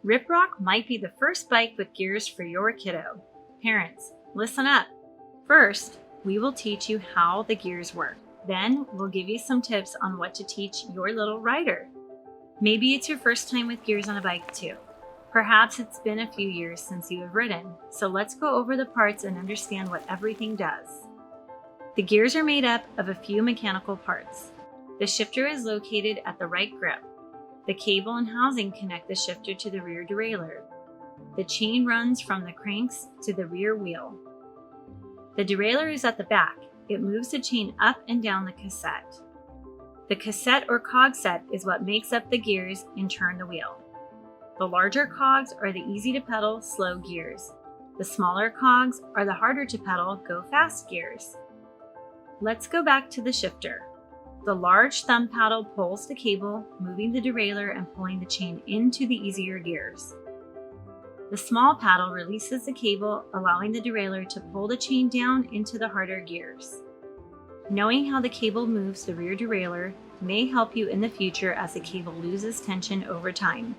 Riprock might be the first bike with gears for your kiddo. Parents, listen up. First, we will teach you how the gears work. Then we'll give you some tips on what to teach your little rider. Maybe it's your first time with gears on a bike too. Perhaps it's been a few years since you have ridden, so let's go over the parts and understand what everything does. The gears are made up of a few mechanical parts. The shifter is located at the right grip. The cable and housing connect the shifter to the rear derailleur. The chain runs from the cranks to the rear wheel. The derailleur is at the back. It moves the chain up and down the cassette. The cassette or cog set is what makes up the gears and turn the wheel. The larger cogs are the easy to pedal, slow gears. The smaller cogs are the harder to pedal, go fast gears. Let's go back to the shifter. The large thumb paddle pulls the cable, moving the derailleur and pulling the chain into the easier gears. The small paddle releases the cable, allowing the derailleur to pull the chain down into the harder gears. Knowing how the cable moves the rear derailleur may help you in the future as the cable loses tension over time.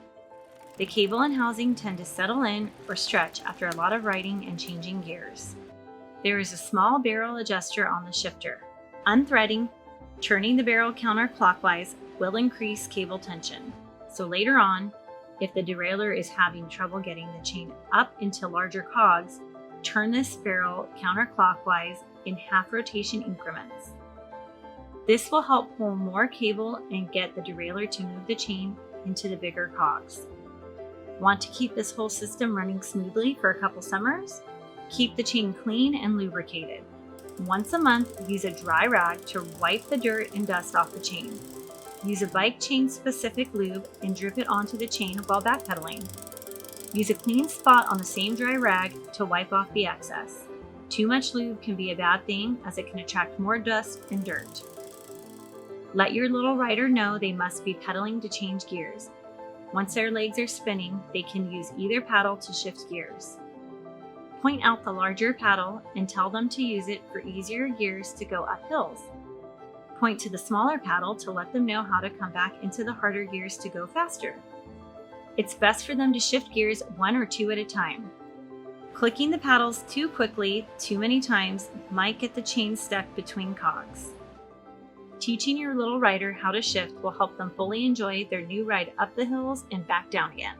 The cable and housing tend to settle in or stretch after a lot of riding and changing gears. There is a small barrel adjuster on the shifter. Unthreading, turning the barrel counterclockwise will increase cable tension. So later on, if the derailleur is having trouble getting the chain up into larger cogs, turn this barrel counterclockwise in half rotation increments. This will help pull more cable and get the derailleur to move the chain into the bigger cogs. Want to keep this whole system running smoothly for a couple summers? Keep the chain clean and lubricated. Once a month, use a dry rag to wipe the dirt and dust off the chain. Use a bike chain specific lube and drip it onto the chain while backpedaling. Use a clean spot on the same dry rag to wipe off the excess. Too much lube can be a bad thing as it can attract more dust and dirt. Let your little rider know they must be pedaling to change gears. Once their legs are spinning, they can use either paddle to shift gears. Point out the larger paddle and tell them to use it for easier gears to go up hills. Point to the smaller paddle to let them know how to come back into the harder gears to go faster. It's best for them to shift gears 1 or 2 at a time. Clicking the paddles too quickly, too many times, might get the chain stuck between cogs. Teaching your little rider how to shift will help them fully enjoy their new ride up the hills and back down again.